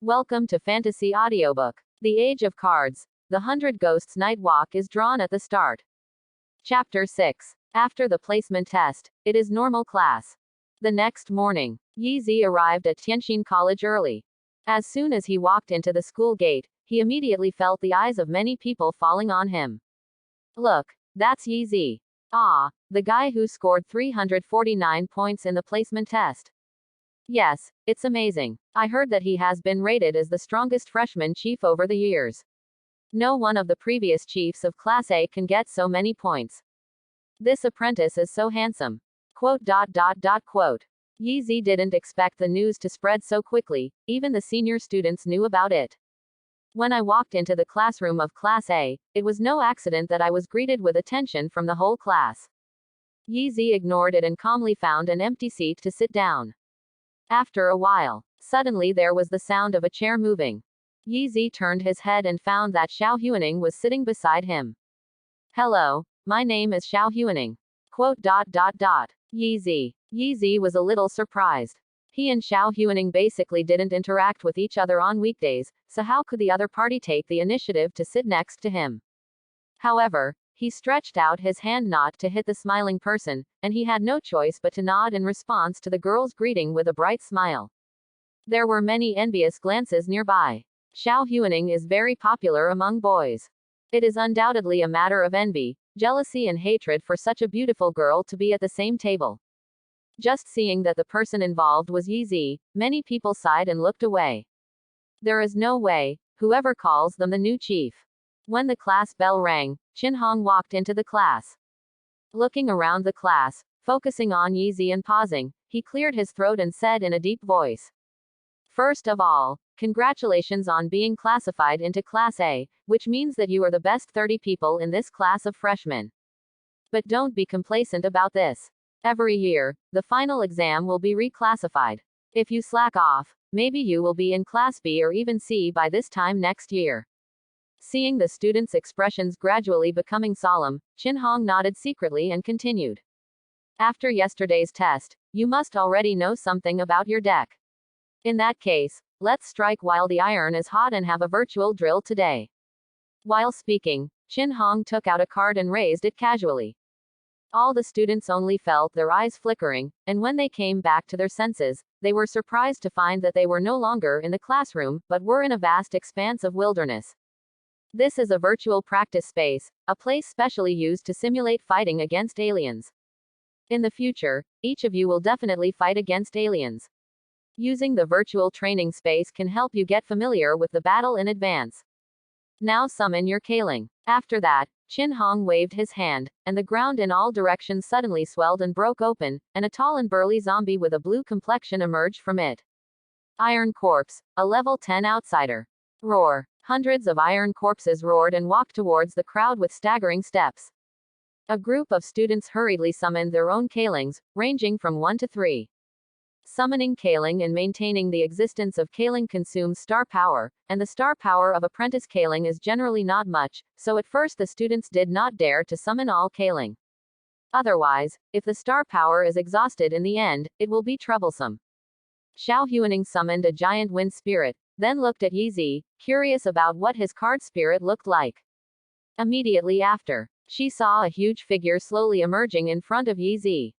Welcome to Fantasy Audiobook. The Age of Cards. The 100 Ghosts Night Walk is drawn at the start. Chapter 6. After the placement test, it is normal class. The next morning, Yi arrived at Tianxin College early. As soon as he walked into the school gate, he immediately felt the eyes of many people falling on him. Look, that's Yi. Ah, the guy who scored 349 points in the placement test. Yes, it's amazing. I heard that he has been rated as the strongest freshman chief over the years. No one of the previous chiefs of Class A can get so many points. This apprentice is so handsome. Quote. Yi didn't expect the news to spread so quickly, even the senior students knew about it. When I walked into the classroom of Class A, it was no accident that I was greeted with attention from the whole class. Yi ignored it and calmly found an empty seat to sit down. After a while, suddenly there was the sound of a chair moving. Yi turned his head and found that Xiao Huaning was sitting beside him. Hello, my name is Xiao Huaning. Quote. Yi was a little surprised. He and Xiao Huaning basically didn't interact with each other on weekdays, so how could the other party take the initiative to sit next to him? However, he stretched out his hand not to hit the smiling person, and he had no choice but to nod in response to the girl's greeting with a bright smile. There were many envious glances nearby. Xiao Huaning is very popular among boys. It is undoubtedly a matter of envy, jealousy and hatred for such a beautiful girl to be at the same table. Just seeing that the person involved was Yi, many people sighed and looked away. There is no way, whoever calls them the new chief. When the class bell rang, Qinhong walked into the class. Looking around the class, focusing on Yi and pausing, he cleared his throat and said in a deep voice. First of all, congratulations on being classified into Class A, which means that you are the best 30 people in this class of freshmen. But don't be complacent about this. Every year, the final exam will be reclassified. If you slack off, maybe you will be in Class B or even C by this time next year. Seeing the students' expressions gradually becoming solemn, Qinhong nodded secretly and continued. After yesterday's test, you must already know something about your deck. In that case, let's strike while the iron is hot and have a virtual drill today. While speaking, Qinhong took out a card and raised it casually. All the students only felt their eyes flickering, and when they came back to their senses, they were surprised to find that they were no longer in the classroom, but were in a vast expanse of wilderness. This is a virtual practice space, a place specially used to simulate fighting against aliens. In the future, each of you will definitely fight against aliens. Using the virtual training space can help you get familiar with the battle in advance. Now summon your Kaling. After that, Qinhong waved his hand, and the ground in all directions suddenly swelled and broke open, and a tall and burly zombie with a blue complexion emerged from it. Iron Corpse, a level 10 outsider. Roar. Hundreds of iron corpses roared and walked towards the crowd with staggering steps. A group of students hurriedly summoned their own Kalings, ranging from 1 to 3. Summoning Kaling and maintaining the existence of Kaling consumes star power, and the star power of apprentice Kaling is generally not much, so at first the students did not dare to summon all Kaling. Otherwise, if the star power is exhausted in the end, it will be troublesome. Xiao Huaning summoned a giant wind spirit, then looked at Yi, curious about what his card spirit looked like. Immediately after, she saw a huge figure slowly emerging in front of Yi.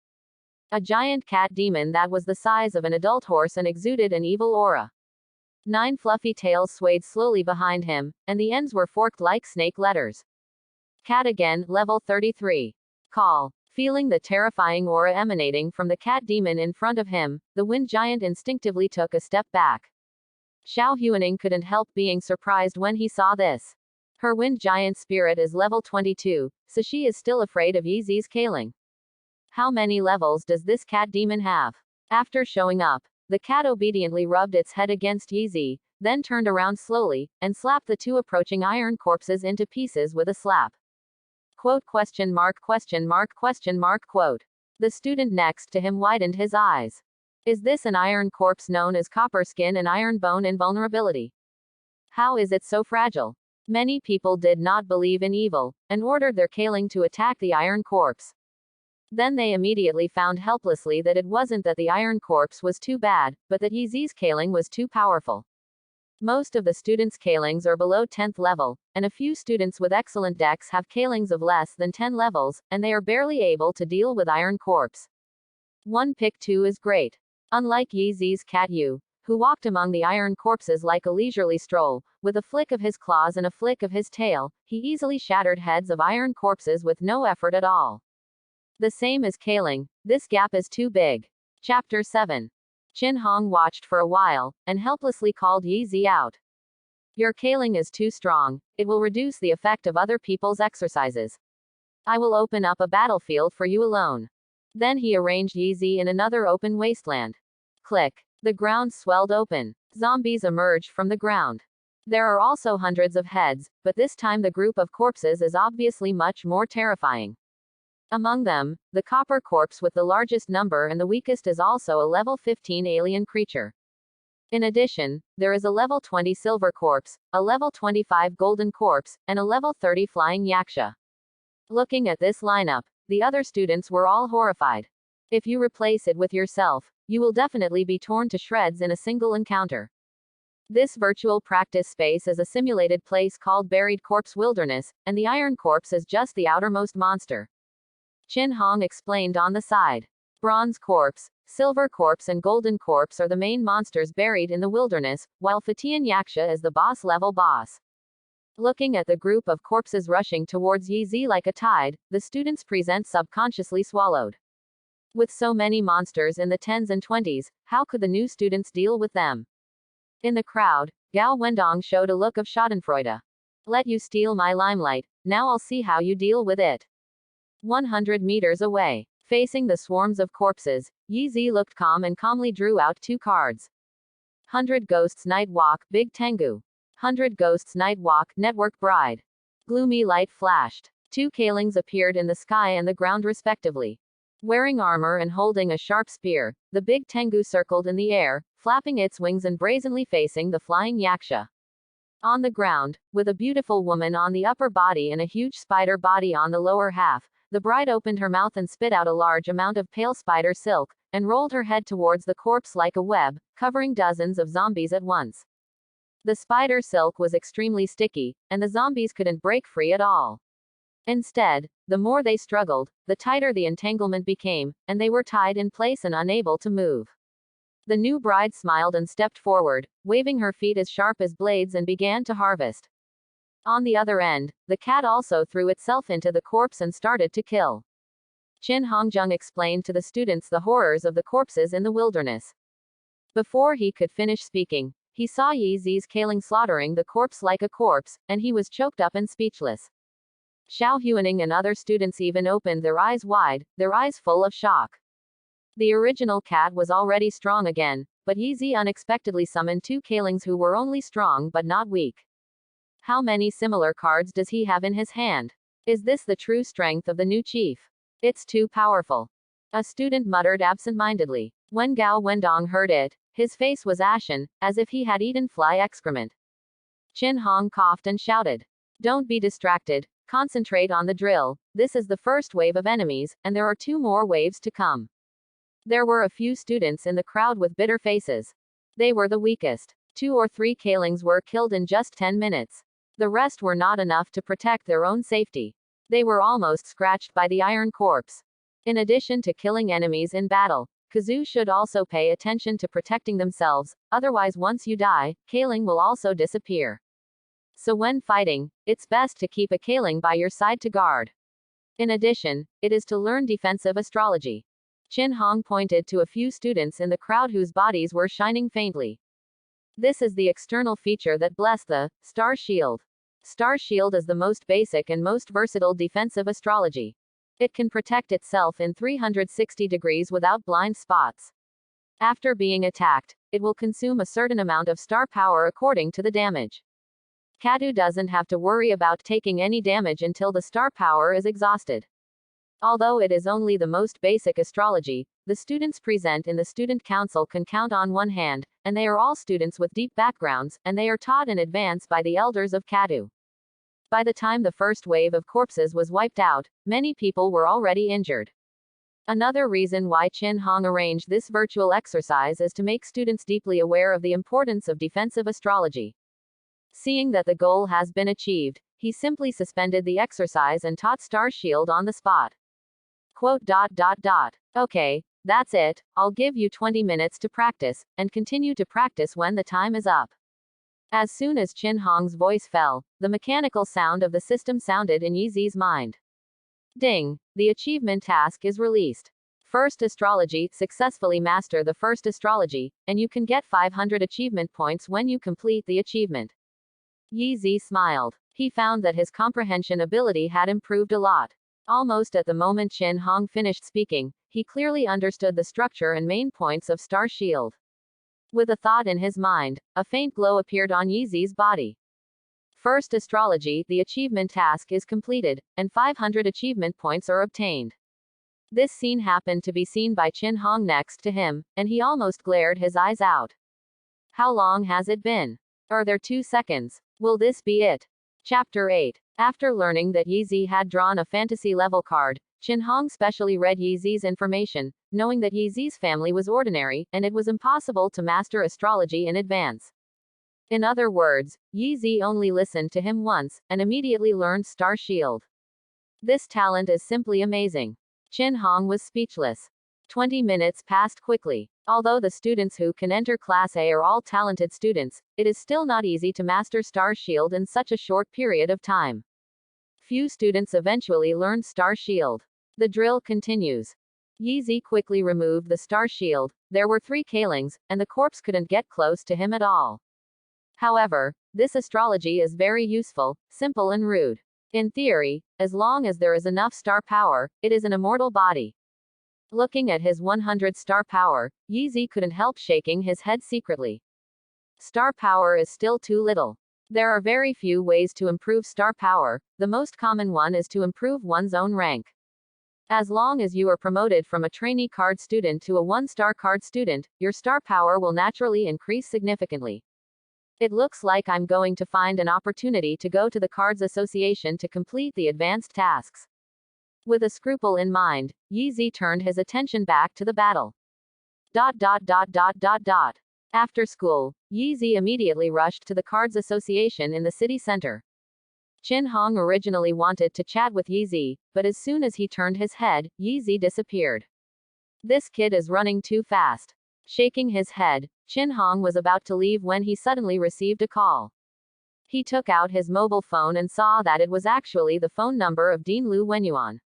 A giant cat demon that was the size of an adult horse and exuded an evil aura. 9 fluffy tails swayed slowly behind him, and the ends were forked like snake letters. Cat again, level 33. Call. Feeling the terrifying aura emanating from the cat demon in front of him, the wind giant instinctively took a step back. Xiao Huaning couldn't help being surprised when he saw this. Her wind giant spirit is level 22, so she is still afraid of Yi's Kaling. How many levels does this cat demon have? After showing up, the cat obediently rubbed its head against Yi, then turned around slowly, and slapped the 2 approaching iron corpses into pieces with a slap. Quote. The student next to him widened his eyes. Is this an iron corpse known as copper skin and iron bone invulnerability? How is it so fragile? Many people did not believe in evil, and ordered their Kaling to attack the iron corpse. Then they immediately found helplessly that it wasn't that the iron corpse was too bad, but that Yi's Kaling was too powerful. Most of the students' Kalings are below 10th level, and a few students with excellent decks have Kalings of less than 10 levels, and they are barely able to deal with Iron Corpse. One pick 2 is great. Unlike Yi Zi's cat Yu, who walked among the iron corpses like a leisurely stroll, with a flick of his claws and a flick of his tail, he easily shattered heads of iron corpses with no effort at all. The same as Kaling, this gap is too big. Chapter 7. Qin Hong watched for a while, and helplessly called Yi Zi out. Your Kaling is too strong, it will reduce the effect of other people's exercises. I will open up a battlefield for you alone. Then he arranged Yi Zi in another open wasteland. Click. The ground swelled open. Zombies emerged from the ground. There are also hundreds of heads, but this time the group of corpses is obviously much more terrifying. Among them, the copper corpse with the largest number and the weakest is also a level 15 alien creature. In addition, there is a level 20 silver corpse, a level 25 golden corpse, and a level 30 flying yaksha. Looking at this lineup, the other students were all horrified. If you replace it with yourself, you will definitely be torn to shreds in a single encounter. This virtual practice space is a simulated place called Buried Corpse Wilderness, and the Iron Corpse is just the outermost monster. Qin Hong explained on the side. Bronze Corpse, Silver Corpse and Golden Corpse are the main monsters buried in the wilderness, while Fatian Yaksha is the boss-level boss. Looking at the group of corpses rushing towards Yi Zi like a tide, the students present subconsciously swallowed. With so many monsters in the 10s and 20s, how could the new students deal with them? In the crowd, Gao Wendong showed a look of schadenfreude. Let you steal my limelight, now I'll see how you deal with it. 100 meters away, facing the swarms of corpses, Yi Zi looked calm and calmly drew out 2 cards. 100 Ghosts Night Walk, Big Tengu. 100 Ghosts Night Walk, Network Bride. Gloomy light flashed. 2 Kalings appeared in the sky and the ground respectively. Wearing armor and holding a sharp spear, the big Tengu circled in the air, flapping its wings and brazenly facing the flying yaksha. On the ground, with a beautiful woman on the upper body and a huge spider body on the lower half, the bride opened her mouth and spit out a large amount of pale spider silk, and rolled her head towards the corpse like a web, covering dozens of zombies at once. The spider silk was extremely sticky, and the zombies couldn't break free at all. Instead, the more they struggled, the tighter the entanglement became, and they were tied in place and unable to move. The new bride smiled and stepped forward, waving her feet as sharp as blades and began to harvest. On the other end, the cat also threw itself into the corpse and started to kill. Qin Hongjung explained to the students the horrors of the corpses in the wilderness. Before he could finish speaking, he saw Yi Zi's Kaling slaughtering the corpse like a corpse, and he was choked up and speechless. Xiao Huaning and other students even opened their eyes wide, their eyes full of shock. The original cat was already strong again, but Yi Zi unexpectedly summoned 2 Kalings who were only strong but not weak. How many similar cards does he have in his hand? Is this the true strength of the new chief? It's too powerful. A student muttered absent-mindedly. When Gao Wendong heard it, his face was ashen, as if he had eaten fly excrement. Qin Hong coughed and shouted. Don't be distracted. Concentrate on the drill. This is the first wave of enemies, and there are 2 more waves to come. There were a few students in the crowd with bitter faces. They were the weakest. 2 or 3 Kalings were killed in just 10 minutes. The rest were not enough to protect their own safety. They were almost scratched by the Iron Corpse. In addition to killing enemies in battle, Kazu should also pay attention to protecting themselves, otherwise once you die, Kaling will also disappear. So when fighting, it's best to keep a Kaling by your side to guard. In addition, it is to learn defensive astrology. Qin Hong pointed to a few students in the crowd whose bodies were shining faintly. This is the external feature that blessed the Star Shield. Star Shield is the most basic and most versatile defensive astrology. It can protect itself in 360 degrees without blind spots. After being attacked, it will consume a certain amount of star power according to the damage. Kadu doesn't have to worry about taking any damage until the star power is exhausted. Although it is only the most basic astrology, the students present in the student council can count on one hand, and they are all students with deep backgrounds, and they are taught in advance by the elders of Kadu. By the time the first wave of corpses was wiped out, many people were already injured. Another reason why Chin Hong arranged this virtual exercise is to make students deeply aware of the importance of defensive astrology. Seeing that the goal has been achieved, he simply suspended the exercise and taught Star Shield on the spot. Quote. Okay, that's it, I'll give you 20 minutes to practice, and continue to practice when the time is up. As soon as Chin Hong's voice fell, the mechanical sound of the system sounded in Yeezy's mind. Ding! The achievement task is released. First astrology, successfully master the first astrology, and you can get 500 achievement points when you complete the achievement. Yeezy smiled. He found that his comprehension ability had improved a lot. Almost at the moment Chin Hong finished speaking, he clearly understood the structure and main points of Star Shield. With a thought in his mind, a faint glow appeared on Yeezy's body. First astrology, the achievement task is completed, and 500 achievement points are obtained. This scene happened to be seen by Chin Hong next to him, and he almost glared his eyes out. How long has it been? Are there 2 seconds? Will this be it? Chapter 8. After learning that Yeezy had drawn a fantasy level card, Chin Hong specially read Yeezy's information, knowing that Yeezy's family was ordinary, and it was impossible to master astrology in advance. In other words, Yeezy only listened to him once, and immediately learned Star Shield. This talent is simply amazing. Chin Hong was speechless. 20 minutes passed quickly. Although the students who can enter Class A are all talented students, it is still not easy to master Star Shield in such a short period of time. Few students eventually learned Star Shield. The drill continues. Yeezy quickly removed the Star Shield. There were 3 Kalings, and the corpse couldn't get close to him at all. However, this astrology is very useful, simple and rude. In theory, as long as there is enough star power, it is an immortal body. Looking at his 100 star power, Yeezy couldn't help shaking his head secretly. Star power is still too little. There are very few ways to improve star power, the most common one is to improve one's own rank. As long as you are promoted from a trainee card student to a 1-star card student, your star power will naturally increase significantly. It looks like I'm going to find an opportunity to go to the Cards Association to complete the advanced tasks. With a scruple in mind, Yeezy turned his attention back to the battle. After school, Yeezy immediately rushed to the Cards Association in the city center. Chin Hong originally wanted to chat with Yeezy, but as soon as he turned his head, Yeezy disappeared. This kid is running too fast. Shaking his head, Chin Hong was about to leave when he suddenly received a call. He took out his mobile phone and saw that it was actually the phone number of Dean Lu Wenyuan.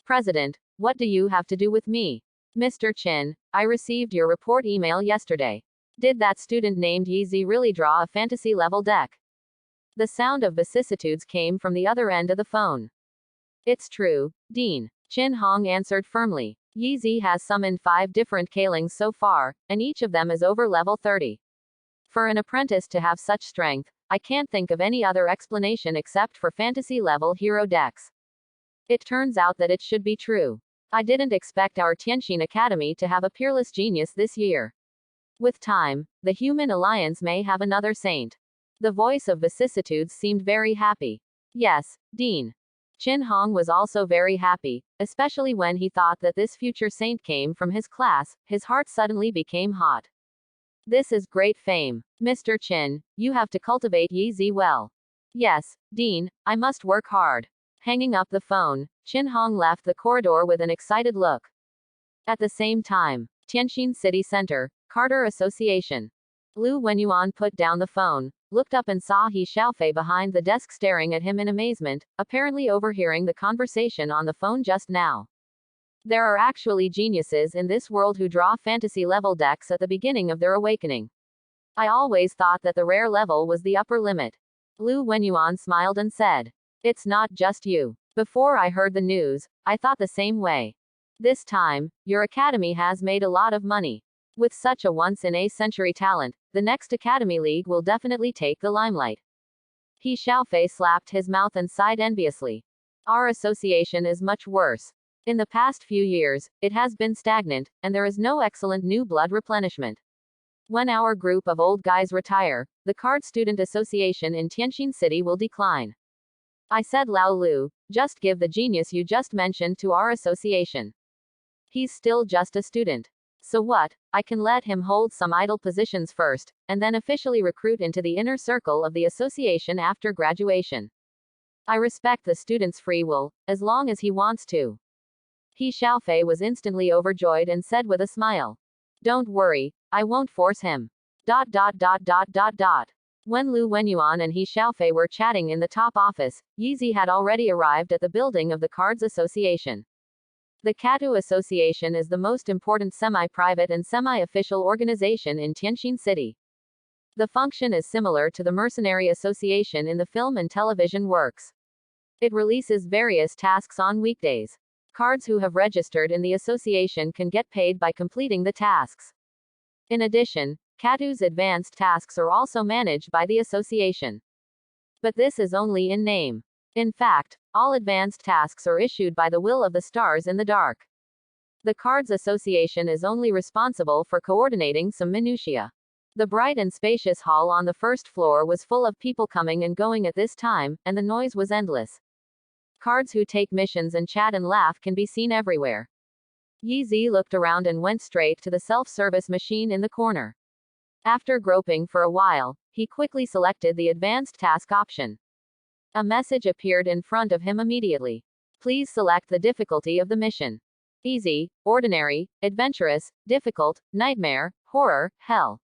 President, what do you have to do with me? Mr. Chin, I received your report email yesterday. Did that student named Yeezy really draw a fantasy level deck? The sound of vicissitudes came from the other end of the phone. It's true, Dean. Chin Hong answered firmly. Yeezy has summoned 5 different Kalings so far, and each of them is over level 30. For an apprentice to have such strength, I can't think of any other explanation except for fantasy level hero decks. It turns out that it should be true. I didn't expect our Tianxin Academy to have a peerless genius this year. With time, the Human Alliance may have another saint. The voice of vicissitudes seemed very happy. Yes, Dean. Chin Hong was also very happy, especially when he thought that this future saint came from his class. His heart suddenly became hot. This is great fame. Mr. Chin, you have to cultivate Yeezy well. Yes, Dean, I must work hard. Hanging up the phone, Chin Hong left the corridor with an excited look. At the same time, Tianxin City Center, Carter Association. Lu Wenyuan put down the phone, looked up and saw He Xiaofei behind the desk staring at him in amazement, apparently overhearing the conversation on the phone just now. There are actually geniuses in this world who draw fantasy level decks at the beginning of their awakening. I always thought that the rare level was the upper limit. Lu Wenyuan smiled and said, it's not just you. Before I heard the news, I thought the same way. This time, your academy has made a lot of money. With such a once-in-a-century talent, the next Academy League will definitely take the limelight. He Xiaofei slapped his mouth and sighed enviously. Our association is much worse. In the past few years, it has been stagnant, and there is no excellent new blood replenishment. When our group of old guys retire, the Card Student Association in Tianxin City will decline. I said, Lao Lu, just give the genius you just mentioned to our association. He's still just a student. So what? I can let him hold some idle positions first, and then officially recruit into the inner circle of the association after graduation. I respect the student's free will, as long as he wants to. He Xiaofei was instantly overjoyed and said with a smile. Don't worry, I won't force him. ... When Lu Wenyuan and He Xiaofei were chatting in the top office, Yizi had already arrived at the building of the Cards Association. The Katu Association is the most important semi-private and semi-official organization in Tianjin City. The function is similar to the Mercenary Association in the film and television works. It releases various tasks on weekdays. Cards who have registered in the association can get paid by completing the tasks. In addition, Katu's advanced tasks are also managed by the association. But this is only in name. In fact, all advanced tasks are issued by the will of the stars in the dark. The Cards Association is only responsible for coordinating some minutiae. The bright and spacious hall on the first floor was full of people coming and going at this time, and the noise was endless. Cards who take missions and chat and laugh can be seen everywhere. Yizi looked around and went straight to the self-service machine in the corner. After groping for a while, he quickly selected the advanced task option. A message appeared in front of him immediately. Please select the difficulty of the mission. Easy, ordinary, adventurous, difficult, nightmare, horror, hell.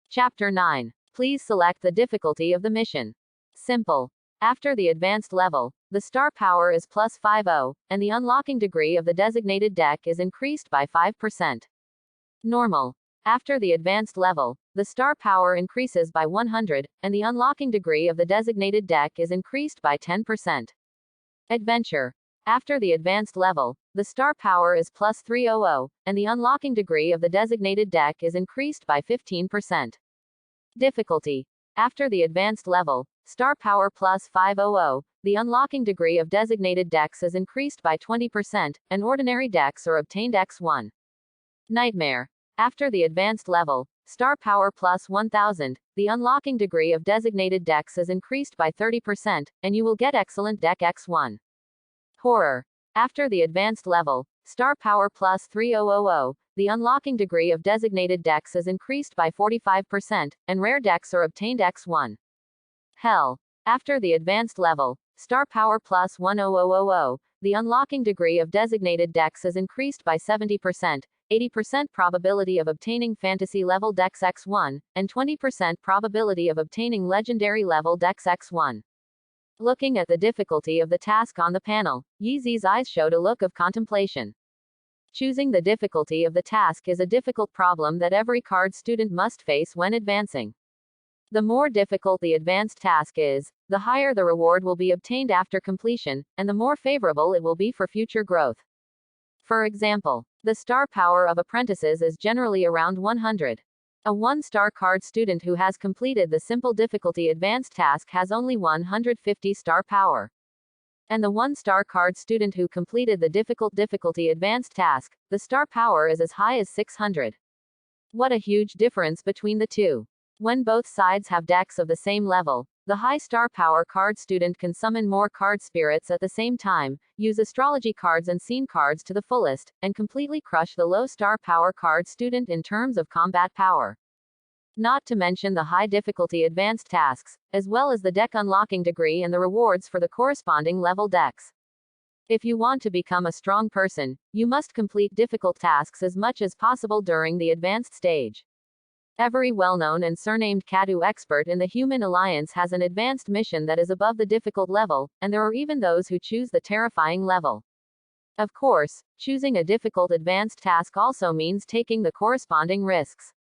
Chapter 9. Please select the difficulty of the mission. Simple. After the advanced level, the star power is +50, and the unlocking degree of the designated deck is increased by 5%. Normal. After the advanced level, the star power increases by 100, and the unlocking degree of the designated deck is increased by 10%. Adventure. After the advanced level, the star power is +300, and the unlocking degree of the designated deck is increased by 15%. Difficulty. After the advanced level, star power +500, the unlocking degree of designated decks is increased by 20%, and ordinary decks are obtained x1. Nightmare. After the advanced level, star power +1000, the unlocking degree of designated decks is increased by 30%, and you will get excellent deck x1. Horror. After the advanced level, star power +3000, the unlocking degree of designated decks is increased by 45%, and rare decks are obtained x1. Hell. After the advanced level, star power +10000, the unlocking degree of designated decks is increased by 70%, 80% probability of obtaining fantasy level decks x1, and 20% probability of obtaining legendary level decks x1. Looking at the difficulty of the task on the panel, Yizi's eyes showed a look of contemplation. Choosing the difficulty of the task is a difficult problem that every card student must face when advancing. The more difficult the advanced task is, the higher the reward will be obtained after completion, and the more favorable it will be for future growth. For example, the star power of apprentices is generally around 100. A 1-star card student who has completed the simple difficulty advanced task has only 150 star power. And the 1-star card student who completed the difficulty advanced task, the star power is as high as 600. What a huge difference between the two. When both sides have decks of the same level, the high star power card student can summon more card spirits at the same time, use astrology cards and scene cards to the fullest, and completely crush the low star power card student in terms of combat power. Not to mention the high difficulty advanced tasks, as well as the deck unlocking degree and the rewards for the corresponding level decks. If you want to become a strong person, you must complete difficult tasks as much as possible during the advanced stage. Every well-known and surnamed Katu expert in the Human Alliance has an advanced mission that is above the difficult level, and there are even those who choose the terrifying level. Of course, choosing a difficult advanced task also means taking the corresponding risks.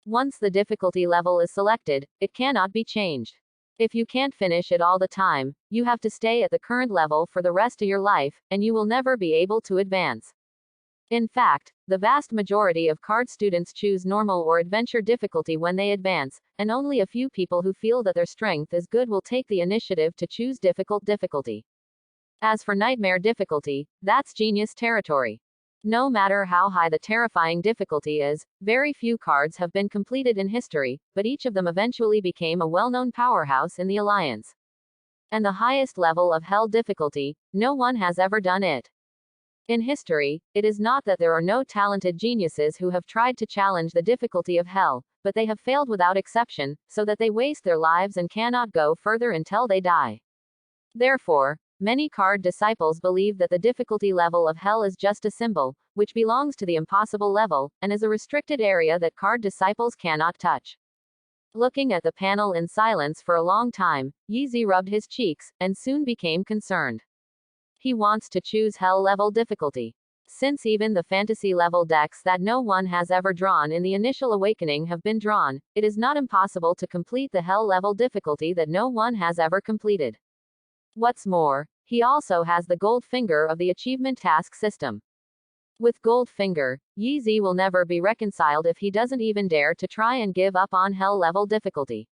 Once the difficulty level is selected, it cannot be changed. If you can't finish it all the time, you have to stay at the current level for the rest of your life, and you will never be able to advance. In fact, the vast majority of card students choose normal or adventure difficulty when they advance, and only a few people who feel that their strength is good will take the initiative to choose difficult difficulty. As for nightmare difficulty, that's genius territory. No matter how high the terrifying difficulty is, very few cards have been completed in history, but each of them eventually became a well-known powerhouse in the Alliance. And the highest level of hell difficulty, no one has ever done it. In history, it is not that there are no talented geniuses who have tried to challenge the difficulty of hell, but they have failed without exception, so that they waste their lives and cannot go further until they die. Therefore, many card disciples believe that the difficulty level of hell is just a symbol, which belongs to the impossible level, and is a restricted area that card disciples cannot touch. Looking at the panel in silence for a long time, Yeezy rubbed his cheeks, and soon became concerned. He wants to choose hell level difficulty. Since even the fantasy level decks that no one has ever drawn in the initial awakening have been drawn, it is not impossible to complete the hell level difficulty that no one has ever completed. What's more, he also has the gold finger of the achievement task system. With gold finger, Yeezy will never be reconciled if he doesn't even dare to try and give up on hell level difficulty.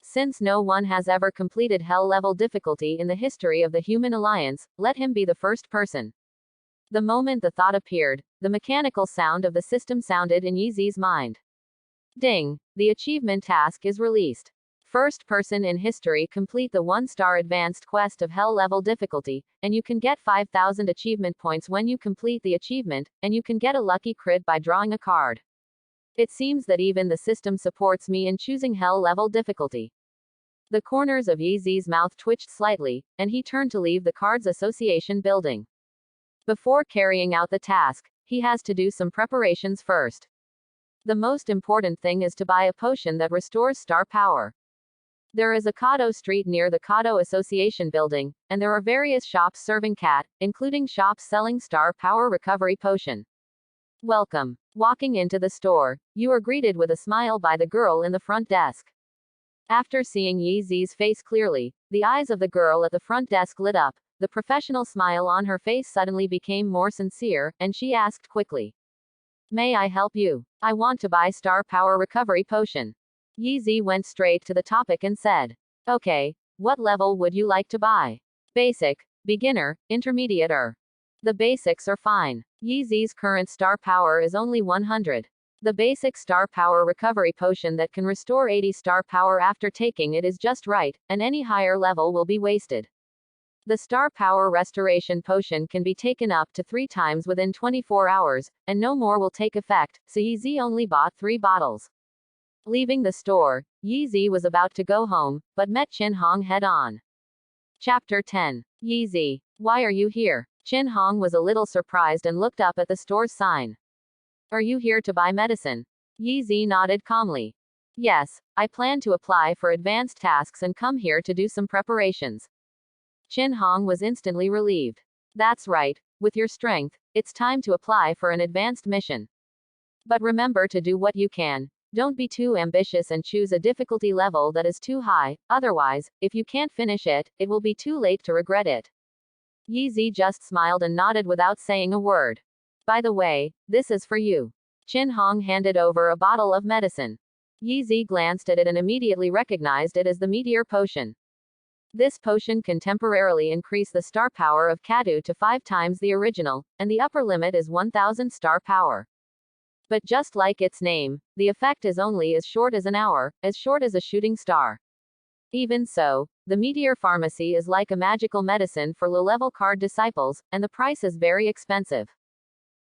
Since no one has ever completed hell level difficulty in the history of the human alliance, let him be the first person. The moment the thought appeared, the mechanical sound of the system sounded in Yeezy's mind. Ding! The achievement task is released. First person in history complete the 1-star advanced quest of hell level difficulty, and you can get 5,000 achievement points when you complete the achievement, and you can get a lucky crit by drawing a card. It seems that even the system supports me in choosing hell level difficulty. The corners of Yeezy's mouth twitched slightly, and he turned to leave the Cards Association building. Before carrying out the task, he has to do some preparations first. The most important thing is to buy a potion that restores star power. There is a Kado Street near the Kado Association building, and there are various shops serving cat, including shops selling star power recovery potion. Welcome. Walking into the store, you are greeted with a smile by the girl in the front desk. After seeing Yeezy's face clearly, the eyes of the girl at the front desk lit up, the professional smile on her face suddenly became more sincere, and she asked quickly. May I help you? I want to buy star power recovery potion. Yeezy went straight to the topic and said. Okay, what level would you like to buy? Basic, beginner, intermediate or? The basics are fine. Yeezy's current star power is only 100. The basic star power recovery potion that can restore 80 star power after taking it is just right, and any higher level will be wasted. The star power restoration potion can be taken up to 3 times within 24 hours, and no more will take effect, so Yeezy only bought 3 bottles. Leaving the store, Yeezy was about to go home, but met Chin Hong head on. Chapter 10. Yeezy, why are you here? Chin Hong was a little surprised and looked up at the store's sign. Are you here to buy medicine? Yeezy nodded calmly. Yes, I plan to apply for advanced tasks and come here to do some preparations. Chin Hong was instantly relieved. That's right, with your strength, it's time to apply for an advanced mission. But remember to do what you can. Don't be too ambitious and choose a difficulty level that is too high, otherwise, if you can't finish it, it will be too late to regret it. Yeezy just smiled and nodded without saying a word. By the way, this is for you. Chin Hong handed over a bottle of medicine. Yeezy glanced at it and immediately recognized it as the meteor potion. This potion can temporarily increase the star power of Kadu to 5 times the original, and the upper limit is 1000 star power. But just like its name, the effect is only as short as an hour, as short as a shooting star. Even so, the Meteor Pharmacy is like a magical medicine for low-level card disciples, and the price is very expensive.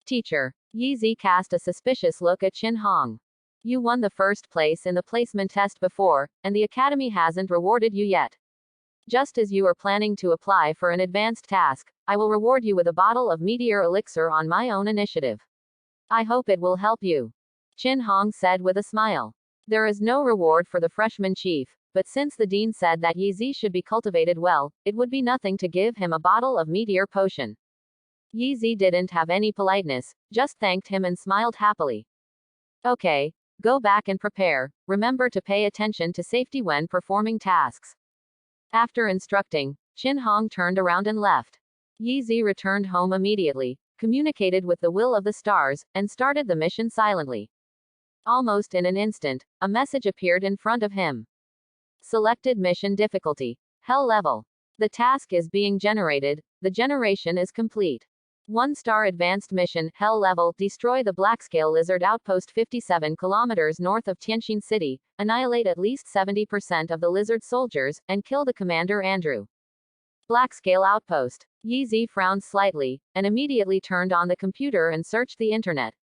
Teacher. Yeezy cast a suspicious look at Chin Hong. You won the first place in the placement test before, and the academy hasn't rewarded you yet. Just as you are planning to apply for an advanced task, I will reward you with a bottle of Meteor Elixir on my own initiative. I hope it will help you. Chin Hong said with a smile. There is no reward for the freshman chief, but since the dean said that Yeezy should be cultivated well, it would be nothing to give him a bottle of meteor potion. Yeezy didn't have any politeness, just thanked him and smiled happily. Okay, go back and prepare, remember to pay attention to safety when performing tasks. After instructing, Chin Hong turned around and left. Yeezy returned home immediately, communicated with the will of the stars, and started the mission silently. Almost in an instant, a message appeared in front of him. Selected mission difficulty. Hell level. The task is being generated, the generation is complete. 1-star advanced mission, Hell level, destroy the Blackscale Lizard outpost 57 kilometers north of Tianjin City, annihilate at least 70% of the lizard soldiers, and kill the commander Andrew. Black Scale Outpost. Yi frowned slightly, and immediately turned on the computer and searched the internet.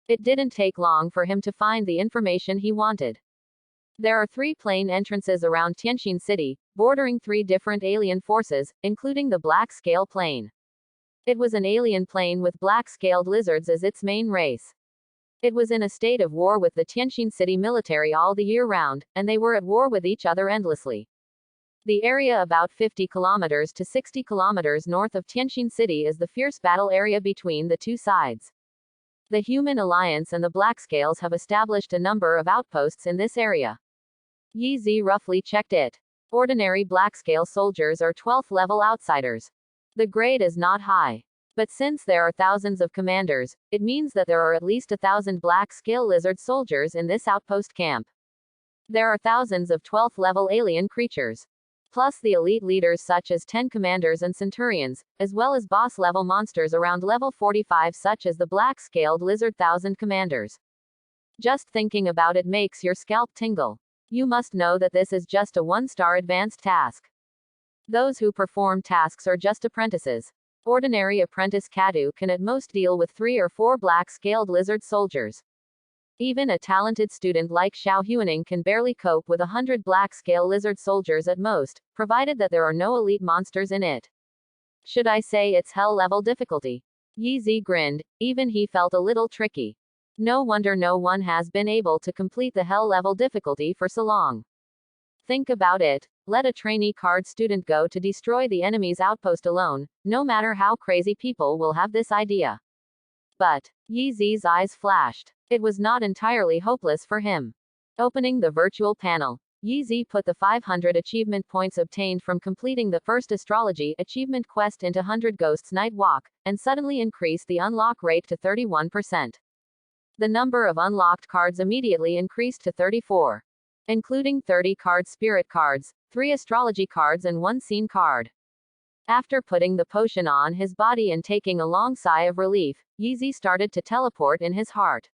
It didn't take long for him to find the information he wanted. There are 3 plane entrances around Tianjin City, bordering 3 different alien forces, including the Black Scale plane. It was an alien plane with black-scaled lizards as its main race. It was in a state of war with the Tianjin City military all the year round, and they were at war with each other endlessly. The area about 50 kilometers to 60 kilometers north of Tianjin City is the fierce battle area between the 2 sides. The Human Alliance and the Blackscales have established a number of outposts in this area. Yi roughly checked it. Ordinary Blackscale soldiers are 12th level outsiders. The grade is not high. But since there are thousands of commanders, it means that there are at least 1,000 Black-Scale lizard soldiers in this outpost camp. There are thousands of 12th level alien creatures. Plus the elite leaders such as 10 commanders and centurions, as well as boss-level monsters around level 45 such as the black-scaled lizard 1,000 commanders. Just thinking about it makes your scalp tingle. You must know that this is just a 1-star advanced task. Those who perform tasks are just apprentices. Ordinary apprentice Kadu can at most deal with 3 or 4 black-scaled lizard soldiers. Even a talented student like Xiao Huaning can barely cope with 100 black-scale lizard soldiers at most, provided that there are no elite monsters in it. Should I say it's hell-level difficulty? Yi grinned, even he felt a little tricky. No wonder no one has been able to complete the hell-level difficulty for so long. Think about it. Let a trainee card student go to destroy the enemy's outpost alone, no matter how crazy people will have this idea. But, Yi's eyes flashed. It was not entirely hopeless for him. Opening the virtual panel, Yi put the 500 achievement points obtained from completing the first astrology achievement quest into 100 Ghosts Night Walk, and suddenly increased the unlock rate to 31%. The number of unlocked cards immediately increased to 34. Including 30 card spirit cards, 3 astrology cards and 1 scene card. After putting the potion on his body and taking a long sigh of relief, Yi started to teleport in his heart.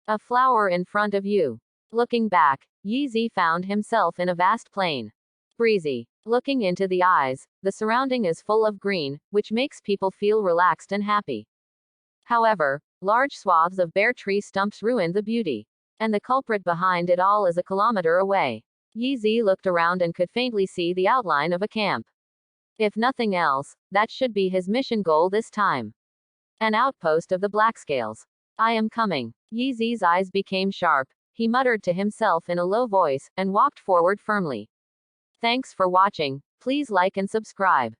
A flower in front of you. Looking back, Yi found himself in a vast plain. Breezy. Looking into the eyes, the surrounding is full of green, which makes people feel relaxed and happy. However, large swaths of bare tree stumps ruin the beauty. And the culprit behind it all is a kilometer away. Yi looked around and could faintly see the outline of a camp. If nothing else, that should be his mission goal this time. An outpost of the Blackscales. I am coming. Yi's eyes became sharp. He muttered to himself in a low voice, and walked forward firmly. Thanks for watching. Please like and subscribe.